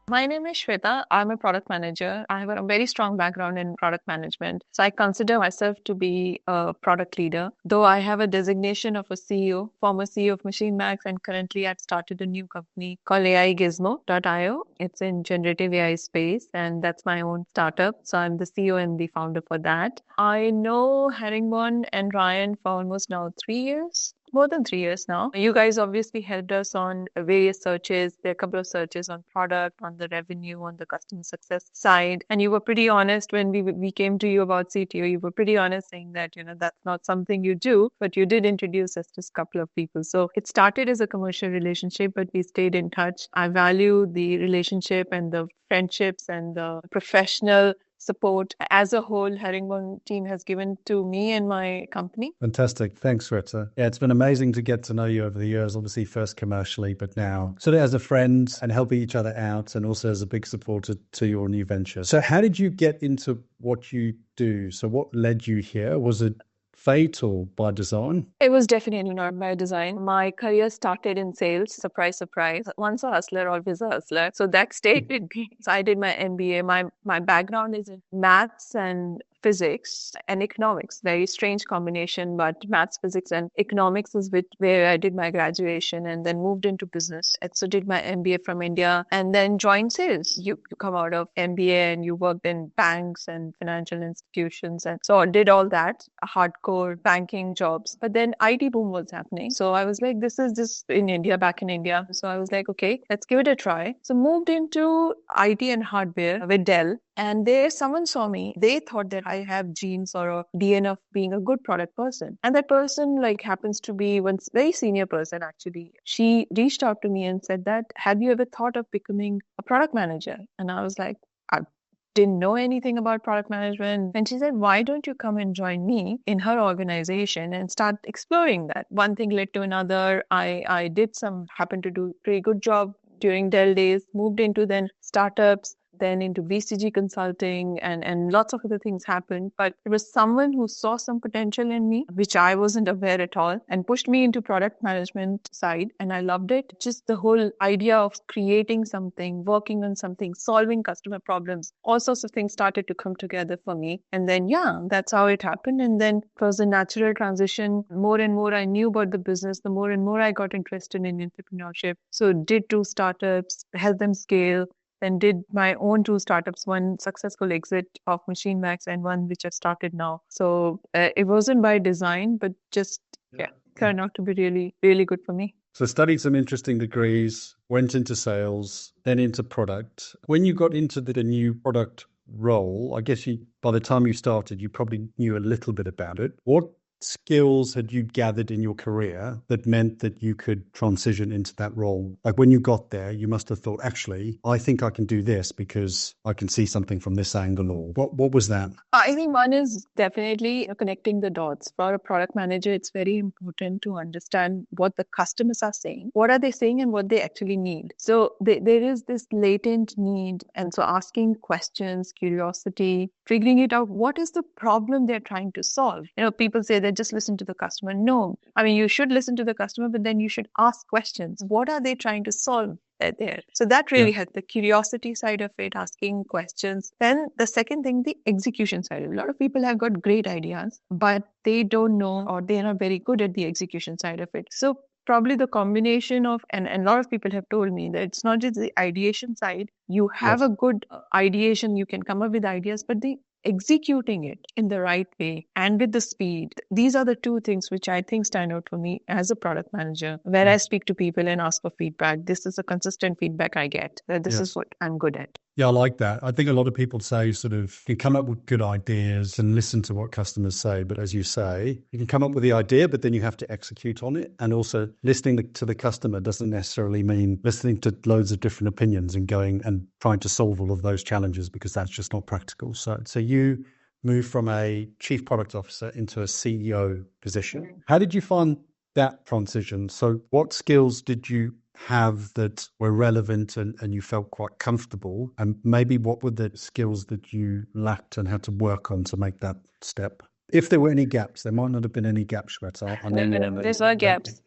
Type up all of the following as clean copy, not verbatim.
My name is Shweta. I'm a product manager. I have a very strong background in product management. So I consider myself to be a product leader, though I have a designation of a CEO, former CEO of Machine Max, and currently I've started a new company called AIGizmo.io. It's in generative AI space, and that's my own startup. So I'm the CEO and the founder for that. I know Herringbone and Ryan for almost now 3 years. More than 3 years now. You guys obviously helped us on various searches. There are a couple of searches on product, on the revenue, on the customer success side. And you were pretty honest when we came to you about CTO. You were pretty honest saying that, that's not something you do, but you did introduce us to a couple of people. So it started as a commercial relationship, but we stayed in touch. I value the relationship and the friendships and the professional support as a whole Herringbone team has given to me and my company. Fantastic. Thanks, Shweta. Yeah, it's been amazing to get to know you over the years, obviously first commercially, but now sort of as a friend and helping each other out and also as a big supporter to your new venture. So how did you get into what you do? So what led you here? Was it fate or by design? It was definitely not by design. My career started in sales. Surprise, surprise. Once a hustler, always a hustler. So that stayed with me. So I did my MBA. My background is in maths and physics and economics. Very strange combination, but maths, physics, and economics is where I did my graduation and then moved into business. And so did my MBA from India and then joined sales. You come out of MBA and you worked in banks and financial institutions. And so I did all that, hardcore banking jobs. But then IT boom was happening. So I was like, this is just in India, back in India. So I was like, okay, let's give it a try. So moved into IT and hardware with Dell. And there, someone saw me. They thought that I have genes or a DNA of being a good product person. And that person happens to be one very senior person, actually. She reached out to me and said that, have you ever thought of becoming a product manager? And I was like, I didn't know anything about product management. And she said, why don't you come and join me in her organization and start exploring that? One thing led to another. I happened to do a pretty good job during Dell days, moved into then startups, then into BCG consulting, and lots of other things happened. But it was someone who saw some potential in me, which I wasn't aware at all, and pushed me into product management side. And I loved it. Just the whole idea of creating something, working on something, solving customer problems, all sorts of things started to come together for me. And then, yeah, that's how it happened. And then it was a natural transition. More and more I knew about the business, the more and more I got interested in entrepreneurship. So did 2 startups, helped them scale, then did my own 2 startups, one successful exit of Machine Max and one which I've started now. So it wasn't by design, but just, turned out to be really, really good for me. So studied some interesting degrees, went into sales, then into product. When you got into the new product role, I guess by the time you started, you probably knew a little bit about it. What skills had you gathered in your career that meant that you could transition into that role? Like when you got there, you must have thought, actually, I think I can do this because I can see something from this angle. Or what was that? I think one is definitely connecting the dots. For a product manager, it's very important to understand what the customers are saying. What are they saying and what they actually need? So there is this latent need. And so asking questions, curiosity, figuring it out, what is the problem they're trying to solve? People say that just listen to the customer. No, I mean, you should listen to the customer, but then you should ask questions. What are they trying to solve? There. So that really had the curiosity side of it, asking questions. Then the second thing, the execution side. A lot of people have got great ideas, but they don't know or they're not very good at the execution side of it. So probably the combination of, and a lot of people have told me that it's not just the ideation side. You have a good ideation, you can come up with ideas, but the executing it in the right way and with the speed. These are the 2 things which I think stand out for me as a product manager. Where I speak to people and ask for feedback, this is a consistent feedback I get. That this is what I'm good at. Yeah, I like that. I think a lot of people say sort of you come up with good ideas and listen to what customers say. But as you say, you can come up with the idea, but then you have to execute on it. And also listening to the customer doesn't necessarily mean listening to loads of different opinions and going and trying to solve all of those challenges, because that's just not practical. So you moved from a chief product officer into a CEO position. How did you find that transition? So what skills did you have that were relevant and you felt quite comfortable? And maybe what were the skills that you lacked and had to work on to make that step? If there were any gaps, there might not have been any gaps, Shweta. No, there's no gaps.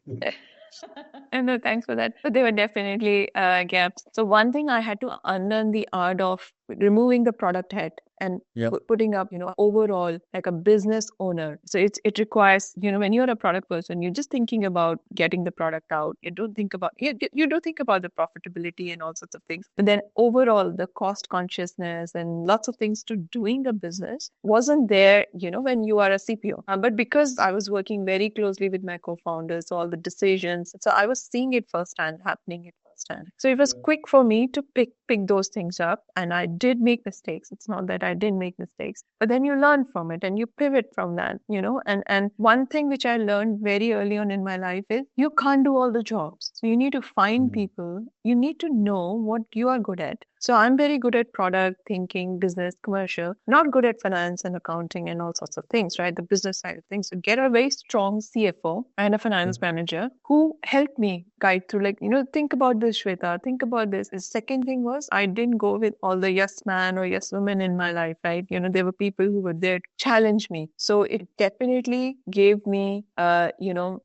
And no, thanks for that. But there were definitely gaps. So one thing I had to unlearn the art of removing the product head and Yep. putting up, overall like a business owner. So it requires, when you're a product person, you're just thinking about getting the product out. You don't think about the profitability and all sorts of things. But then overall, the cost consciousness and lots of things to doing a business wasn't there, when you are a CPO. But because I was working very closely with my co-founders, so all the decisions, so I was seeing it firsthand, happening it firsthand. So it was quick for me to pick those things up, and I did make mistakes. It's not that I didn't make mistakes, but then you learn from it and you pivot from that, and one thing which I learned very early on in my life is you can't do all the jobs. So you need to find people, you need to know what you are good at. So I'm very good at product thinking, business, commercial, not good at finance and accounting and all sorts of things, right? The business side of things. So get a very strong CFO and a finance manager who helped me guide through, like, think about this, Shweta, think about this. The second thing was I didn't go with all the yes man or yes woman in my life, right? There were people who were there to challenge me. So it definitely gave me, oh,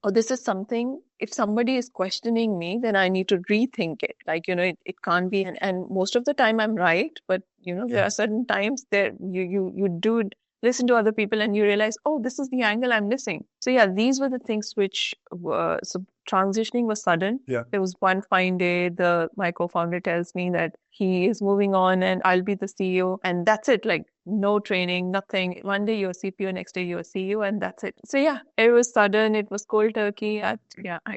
this is something, if somebody is questioning me, then I need to rethink it. Like, it can't be, and most of the time I'm right, but there are certain times that you do listen to other people and you realize, oh, this is the angle I'm missing. So yeah, these were the things which were, so transitioning was sudden. Yeah. There was one fine day, my co-founder tells me that he is moving on and I'll be the CEO, and that's it. Like, no training, nothing. One day you're CPO, next day you're CEO, and that's it. So yeah, it was sudden. It was cold turkey. I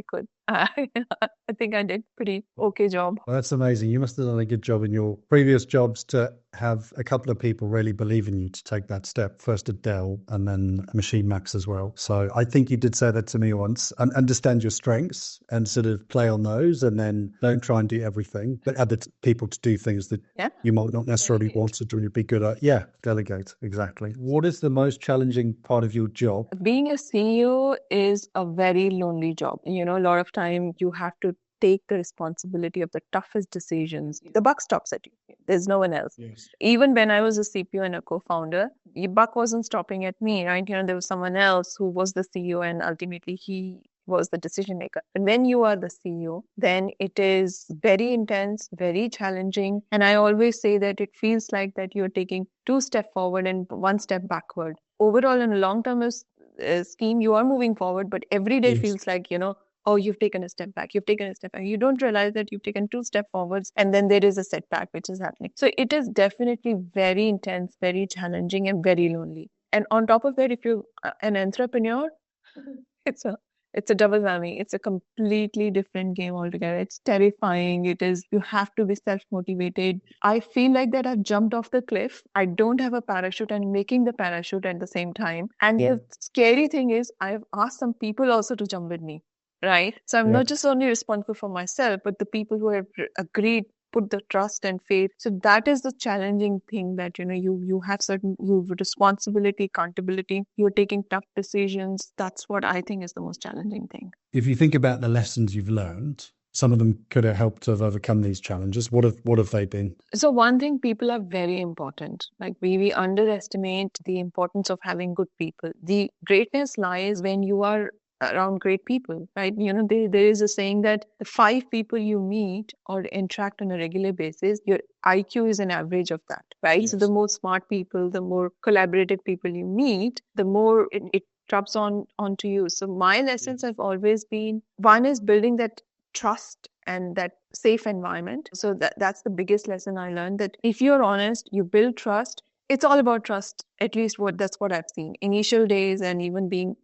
could. I think I did pretty okay job. Well, that's amazing. You must have done a good job in your previous jobs to have a couple of people really believe in you to take that step, first at Dell and then Machine Max as well. So I think you did say that to me once, and understand your strengths and sort of play on those, and then don't try and do everything, but other people to do things that you might not necessarily want to do and you'd be good at. Yeah, delegate. Exactly. What is the most challenging part of your job? Being a CEO is a very lonely job. A lot of time you have to take the responsibility of the toughest decisions. The buck stops at you. There's no one else. Yes. Even when I was a CPO and a co-founder, the buck wasn't stopping at me, right? There was someone else who was the CEO, and ultimately he was the decision maker. And when you are the CEO, then it is very intense, very challenging. And I always say that it feels like that you're taking 2 steps forward and 1 step backward. Overall, in a long-term scheme, you are moving forward, but every day feels like, oh, you've taken a step back, you've taken a step back. You don't realize that you've taken 2 steps forwards and then there is a setback which is happening. So it is definitely very intense, very challenging, and very lonely. And on top of that, if you're an entrepreneur, it's a double whammy. It's a completely different game altogether. It's terrifying. You have to be self-motivated. I feel like that I've jumped off the cliff. I don't have a parachute and making the parachute at the same time. And the scary thing is I've asked some people also to jump with me. Right. So I'm not just only responsible for myself, but the people who have agreed, put the trust and faith. So that is the challenging thing, that, you have responsibility, accountability, you're taking tough decisions. That's what I think is the most challenging thing. If you think about the lessons you've learned, some of them could have helped to have overcome these challenges. What have they been? So one thing, people are very important. Like we underestimate the importance of having good people. The greatness lies when you are around great people, right? There is a saying that the 5 people you meet or interact on a regular basis, your IQ is an average of that, right? Yes. So the more smart people, the more collaborative people you meet, the more it rubs onto you. So my lessons have always been, one is building that trust and that safe environment. So that's the biggest lesson I learned, that if you're honest, you build trust. It's all about trust. At least that's what I've seen. Initial days and even being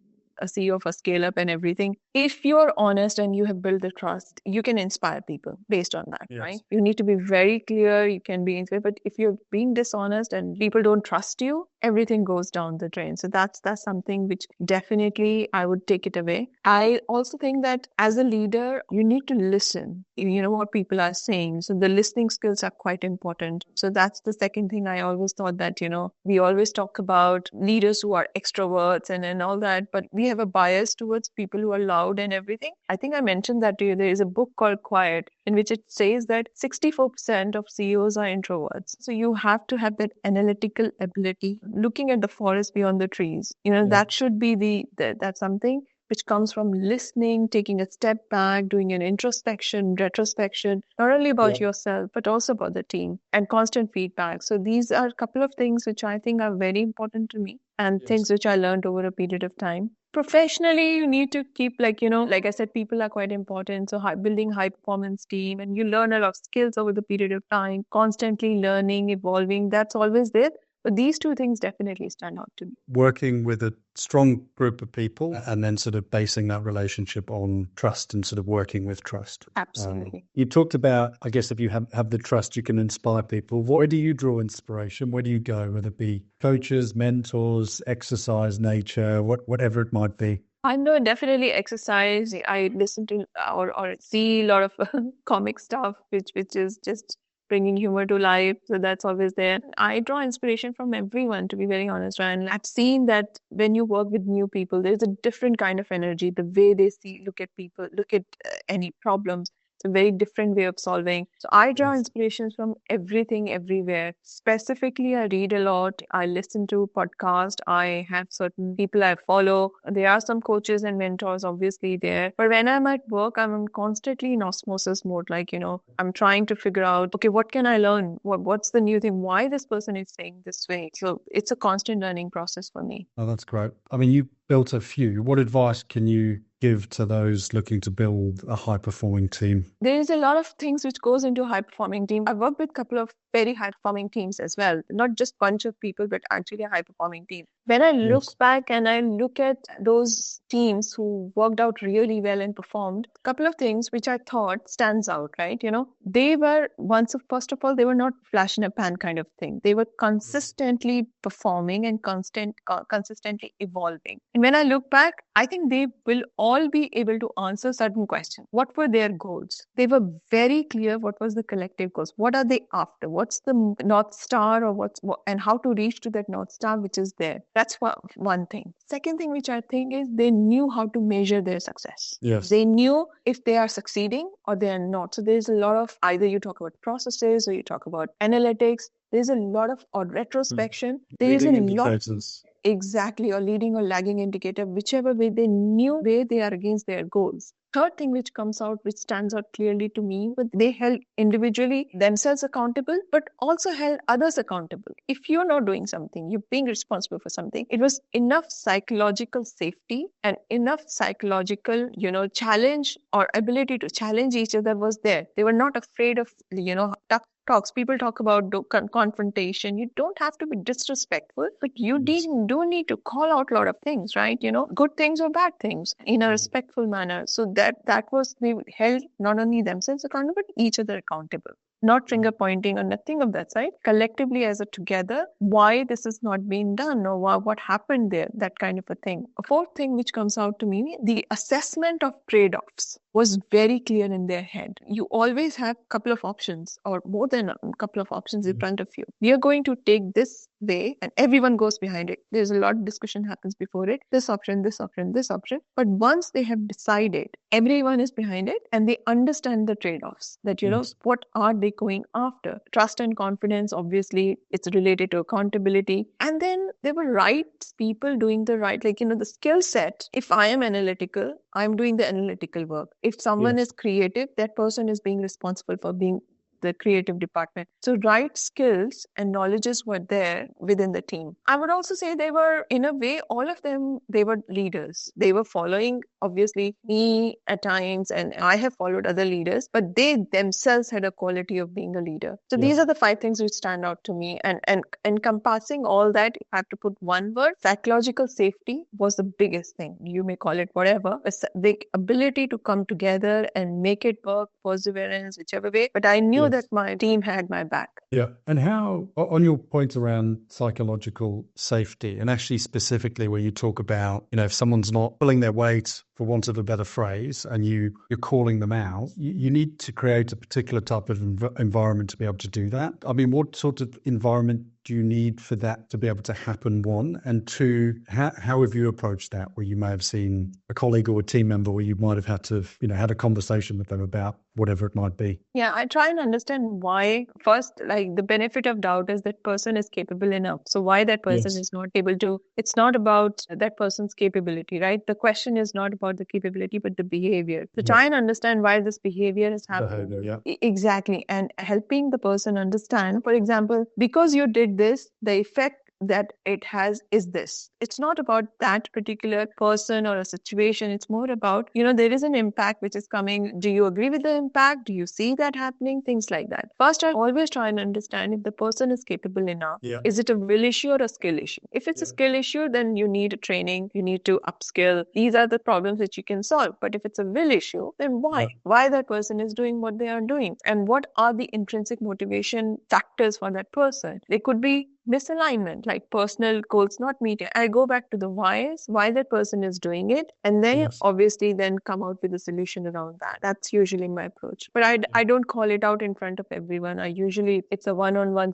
a CEO of a scale up and everything. If you're honest and you have built the trust, you can inspire people based on that, right? You need to be very clear. You can be inspired, but if you're being dishonest and people don't trust you, everything goes down the drain. So that's something which definitely I would take it away. I also think that as a leader, you need to listen. You know what people are saying. So the listening skills are quite important. So that's the second thing. I always thought that, we always talk about leaders who are extroverts and all that, but we have a bias towards people who are loud and everything. I think I mentioned that to you. There is a book called Quiet, in which it says that 64% of CEOs are introverts. So you have to have that analytical ability, looking at the forest beyond the trees. That should be that's something which comes from listening, taking a step back, doing an introspection, retrospection, not only about yourself, but also about the team, and constant feedback. So these are a couple of things which I think are very important to me, and things which I learned over a period of time. Professionally, you need to keep, like I said, people are quite important. So building high performance team, and you learn a lot of skills over the period of time, constantly learning, evolving. That's always there. But these two things definitely stand out to me. Working with a strong group of people and then sort of basing that relationship on trust and sort of working with trust. Absolutely. You talked about, I guess, if you have the trust, you can inspire people. Where do you draw inspiration? Where do you go, whether it be coaches, mentors, exercise, nature, whatever it might be? I know definitely exercise. I listen to or see a lot of comic stuff, which is just bringing humor to life. So that's always there. I draw inspiration from everyone, to be very honest. And I've seen that when you work with new people, there's a different kind of energy. The way they look at people, look at any problems. It's a very different way of solving. So I draw inspirations from everything, everywhere. Specifically, I read a lot. I listen to podcasts. I have certain people I follow. There are some coaches and mentors, obviously, there. But when I'm at work, I'm constantly in osmosis mode. I'm trying to figure out, okay, what can I learn? What's the new thing? Why this person is saying this way? So it's a constant learning process for me. Oh, that's great. I mean, you built a few. What advice can you give to those looking to build a high-performing team? There is a lot of things which goes into a high-performing team. I've worked with a couple of very high-performing teams as well, not just bunch of people, but actually a high-performing team. When I look back and I look at those teams who worked out really well and performed, a couple of things which I thought stands out, right? They were first of all, they were not flash in a pan kind of thing. They were consistently performing and consistently evolving. And when I look back, I think they will all be able to answer certain questions. What were their goals? They were very clear what was the collective goals. What are they after? What's the North Star, or and how to reach to that North Star which is there? That's one thing. Second thing which I think is they knew how to measure their success. Yes. They knew if they are succeeding or they are not. So there's a lot of, either you talk about processes or you talk about analytics. There's a lot of retrospection. There's a lot. Exactly, or leading or lagging indicator, whichever way, they knew where they are against their goals. Third thing which comes out, which stands out clearly to me, but they held individually themselves accountable, but also held others accountable. If you're not doing something, you're being responsible for something, it was enough psychological safety and enough psychological, challenge or ability to challenge each other was there. They were not afraid of, tough talks. People talk about confrontation. You don't have to be disrespectful, but you do need to call out a lot of things, right? Good things or bad things in a respectful manner. So that was, they held not only themselves accountable, but each other accountable. Not finger pointing or nothing of that side. Collectively as a together, why this is not being done or what happened there, that kind of a thing. A fourth thing which comes out to me, the assessment of trade-offs was very clear in their head. You always have a couple of options or more than a couple of options in front of you. We are going to take this way and everyone goes behind it. There's a lot of discussion happens before it. This option, this option, this option. But once they have decided, everyone is behind it and they understand the trade-offs that, what are they going after? Trust and confidence, obviously, it's related to accountability. And then there were right people doing the right, the skill set. If I am analytical, I'm doing the analytical work. If someone is creative, that person is being responsible for being the creative department. So right skills and knowledges were there within the team. I would also say they were, in a way, all of them, they were leaders. They were following, obviously, me at times, and I have followed other leaders, but they themselves had a quality of being a leader. So these are the 5 things which stand out to me. And encompassing all that, if I have to put one word, psychological safety was the biggest thing. You may call it whatever. The ability to come together and make it work, perseverance, whichever way. But I knew that my team had my back. Yeah. And how, on your point around psychological safety, and actually specifically where you talk about, if someone's not pulling their weight, for want of a better phrase, and you're calling them out, you need to create a particular type of environment to be able to do that. I mean, what sort of environment do you need for that to be able to happen? One, and two, how have you approached that, where you may have seen a colleague or a team member where you might have had to, had a conversation with them about whatever it might be? Yeah, I try and understand why. First, like the benefit of doubt is that person is capable enough. So why that person Yes. is not able to, it's not about that person's capability, right? The question is not about the capability, but the behavior. So Yeah. try and understand why this behavior is happening. Behavior, yeah. Exactly. And helping the person understand, for example, because you did this, the effect that it has is this. It's not about that particular person or a situation. It's more about, there is an impact which is coming. Do you agree with the impact? Do you see that happening? Things like that. First, I always try and understand if the person is capable enough. Yeah. Is it a will issue or a skill issue? If it's a skill issue, then you need training, you need to upskill. These are the problems that you can solve. But if it's a will issue, then why? Yeah. Why that person is doing what they are doing? And what are the intrinsic motivation factors for that person? They could be misalignment, like personal goals not meeting. I go back to the why that person is doing it, and then Yes. obviously then come out with a solution around that. That's usually my approach. But I don't call it out in front of everyone. I usually, it's a one-on-one,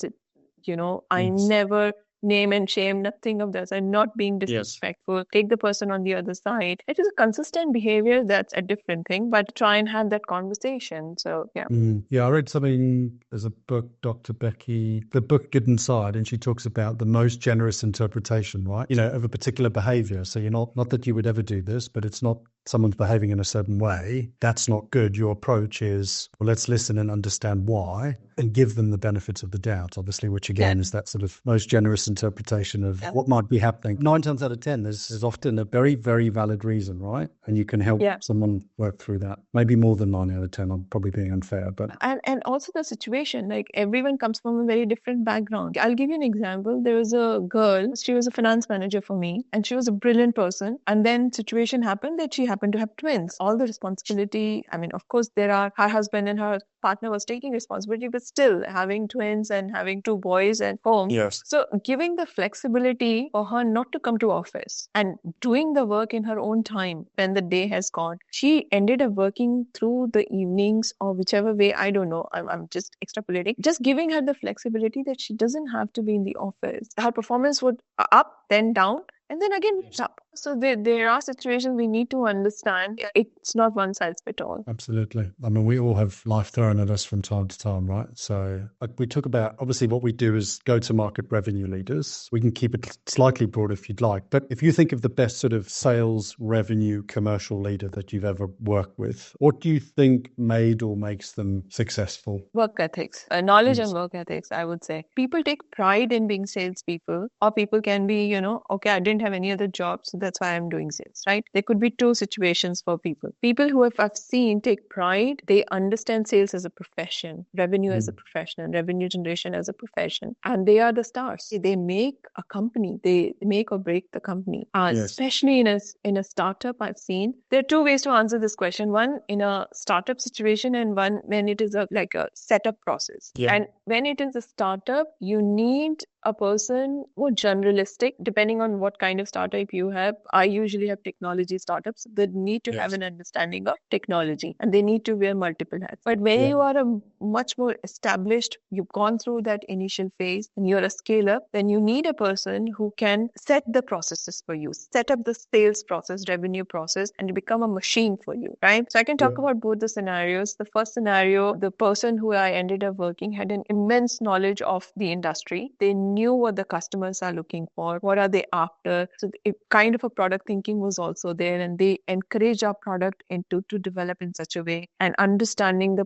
I Yes. never name and shame, nothing of this. I'm not being disrespectful. Take the person on the other side. It is a consistent behavior, that's a different thing, but try and have that conversation. So yeah. Yeah, I read something, there's a book, Dr. Becky, the book Good Inside, and she talks about the most generous interpretation, right? Of a particular behavior. So you're not that you would ever do this, but it's not someone's behaving in a certain way. That's not good. Your approach is, well, let's listen and understand why and give them the benefits of the doubt, obviously, which again is that sort of most generous interpretation of what might be happening. 9 times out of 10, there's often a very, very valid reason, right? And you can help someone work through that. Maybe more than 9 out of 10. I'm probably being unfair, but and also the situation, like everyone comes from a very different background. I'll give you an example. There was a girl, she was a finance manager for me, and she was a brilliant person. And then situation happened that she happened to have twins. All the responsibility, I mean, of course, her husband and her partner was taking responsibility, but still having twins and having 2 boys at home. Yes. So giving the flexibility for her not to come to office and doing the work in her own time when the day has gone. She ended up working through the evenings or whichever way, I don't know. I'm just extrapolating. Just giving her the flexibility that she doesn't have to be in the office. Her performance would up, then down, and then again up. So there are situations we need to understand. It's not one size fit all. Absolutely. I mean, we all have life thrown at us from time to time, right? So we talk about, obviously what we do is go-to-market revenue leaders. We can keep it slightly broad if you'd like. But if you think of the best sort of sales revenue commercial leader that you've ever worked with, what do you think made or makes them successful? Work ethics, knowledge and work ethics, I would say. People take pride in being salespeople, or people can be, okay, I didn't have any other job, so that's why I'm doing sales, right? There could be 2 situations for people. People who I've seen take pride, they understand sales as a profession, revenue as a profession, revenue generation as a profession, and they are the stars. They make a company, they make or break the company. Especially in a startup, I've seen there are 2 ways to answer this question. One, in a startup situation, and one when it is like a setup process. And when it is a startup, you need a person more generalistic, depending on what kind of startup you have. I usually have technology startups that need to have an understanding of technology, and they need to wear multiple hats. But when you are a much more established, you've gone through that initial phase and you're a scale up, then you need a person who can set the processes for you, set up the sales process, revenue process, and become a machine for you, right? So I can talk about both the scenarios. The first scenario, the person who I ended up working had an immense knowledge of the industry. They knew what the customers are looking for, what are they after. So it kind of a product thinking was also there, and they encourage our product to develop in such a way, and understanding the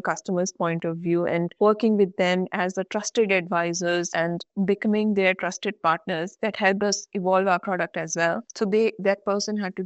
customer's point of view and working with them as the trusted advisors and becoming their trusted partners that helped us evolve our product as well. So that person had to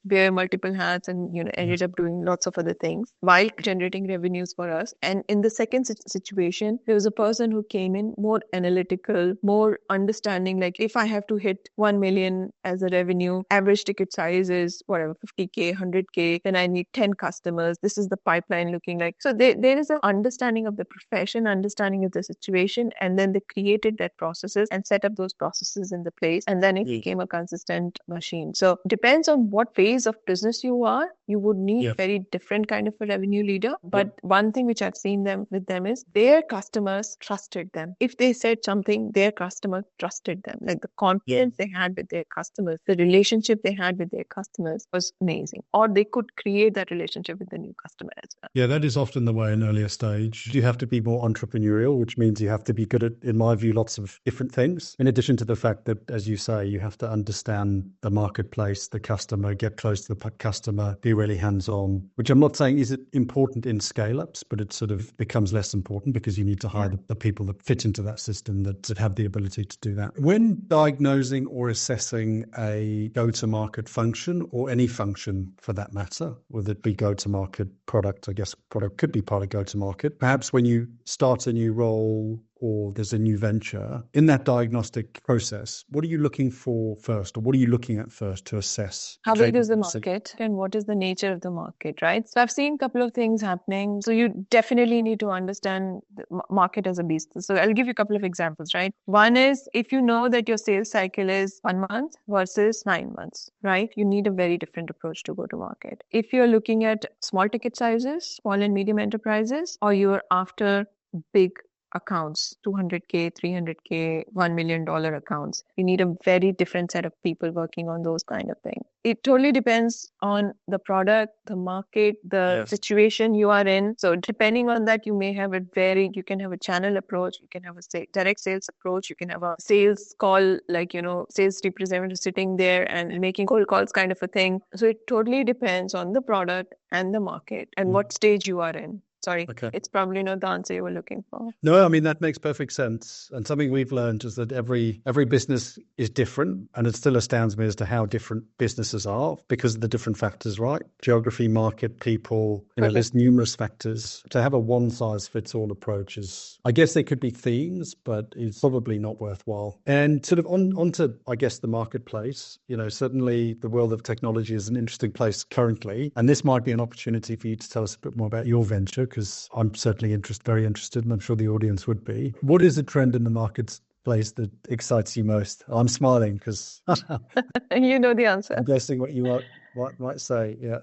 wear multiple hats, and ended up doing lots of other things while generating revenues for us. And in the second situation, there was a person who came in more analytical, more understanding, like if I have to hit 1 million as a revenue, average ticket size is whatever, 50K, 100K, then I need 10 customers. This is the pipeline looking like. So there is an understanding of the profession, understanding of the situation, and then they created that processes and set up those processes in the place, and then it became a consistent machine. So depends on what phase of business you are, you would need very different kind of a revenue leader. But one thing which I've seen with them is their customers trusted them. If they said something something their customer trusted them. Like the confidence they had with their customers, the relationship they had with their customers was amazing. Or they could create that relationship with the new customer as well. Yeah, that is often the way in earlier stage. You have to be more entrepreneurial, which means you have to be good at, in my view, lots of different things. In addition to the fact that, as you say, you have to understand the marketplace, the customer, get close to the customer, be really hands-on, which I'm not saying is important in scale-ups, but it sort of becomes less important because you need to hire the people that fit into that system that have the ability to do that. When diagnosing or assessing a go-to-market function, or any function for that matter, whether it be go-to-market product, I guess product could be part of go-to-market. Perhaps when you start a new role or there's a new venture, in that diagnostic process, what are you looking for first, or what are you looking at first to assess? How big is the market and what is the nature of the market, right? So I've seen a couple of things happening. So you definitely need to understand the market as a beast. So I'll give you a couple of examples, right? One is if you know that your sales cycle is 1 month versus 9 months, right? You need a very different approach to go to market. If you're looking at small ticket sizes, small and medium enterprises, or you're after big accounts, 200K, 300K, $1 million accounts. You need a very different set of people working on those kind of things. It totally depends on the product, the market, the situation you are in. So depending on that, you may have you can have a channel approach, you can have a direct sales approach, you can have a sales call, like, sales representative sitting there and making cold calls kind of a thing. So it totally depends on the product and the market and what stage you are in. Sorry, it's probably not the answer you were looking for. No, I mean, that makes perfect sense. And something we've learned is that every business is different. And it still astounds me as to how different businesses are because of the different factors, right? Geography, market, people, there's numerous factors. To have a one-size-fits-all approach is, I guess there could be themes, but it's probably not worthwhile. And sort of onto, I guess, the marketplace, certainly the world of technology is an interesting place currently. And this might be an opportunity for you to tell us a bit more about your venture, because I'm certainly very interested, and I'm sure the audience would be. What is a trend in the marketplace that excites you most? I'm smiling because you know the answer. I'm guessing what you might say. Yeah.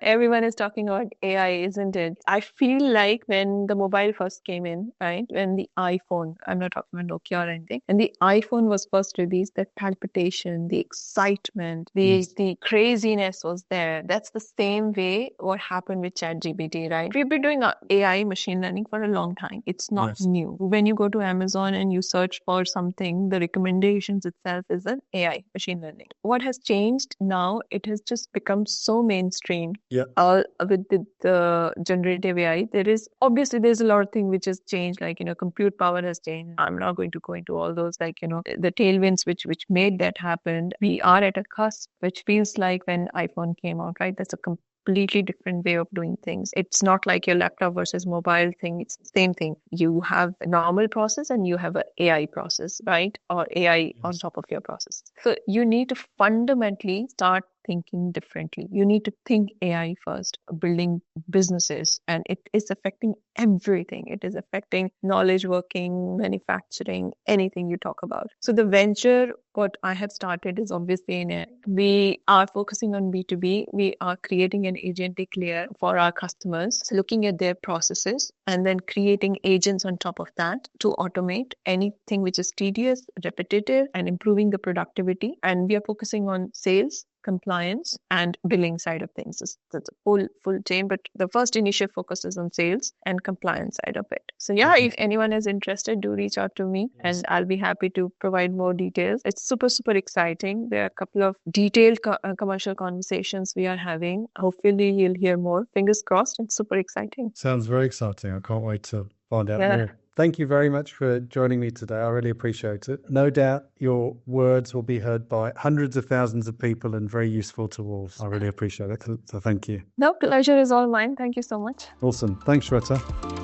Everyone is talking about AI, isn't it? I feel like when the mobile first came in, right? When the iPhone, I'm not talking about Nokia or anything, and the iPhone was first released, that palpitation, the excitement, the craziness was there. That's the same way what happened with ChatGPT, right? We've been doing AI machine learning for a long time. It's not new. When you go to Amazon and you search for something, the recommendations itself is an AI machine learning. What has changed now? It has just become so mainstream. With the generative AI, there's a lot of things which has changed, like, compute power has changed. I'm not going to go into all those, like, the tailwinds which made that happen. We are at a cusp, which feels like when iPhone came out, right? That's a completely different way of doing things. It's not like your laptop versus mobile thing. It's the same thing. You have a normal process and you have an AI process, right? Or AI on top of your process. So you need to fundamentally start thinking differently. You need to think AI first, building businesses, and it is affecting everything. It is affecting knowledge working, manufacturing, anything you talk about. So the venture, what I have started is obviously we are focusing on B2B. We are creating an agentic layer for our customers, so looking at their processes and then creating agents on top of that to automate anything which is tedious, repetitive, and improving the productivity. And we are focusing on sales, compliance, and billing side of things. That's a full chain, but the first initial focus is on sales and compliance side of it. So if anyone is interested, do reach out to me and I'll be happy to provide more details. It's super exciting. There are a couple of detailed commercial conversations we are having. Hopefully you'll hear more. Fingers crossed. It's super exciting. Sounds very exciting. I can't wait to find out more. Thank you very much for joining me today. I really appreciate it. No doubt your words will be heard by hundreds of thousands of people and very useful to all. I really appreciate it. So thank you. No, pleasure is all mine. Thank you so much. Awesome. Thanks, Shweta.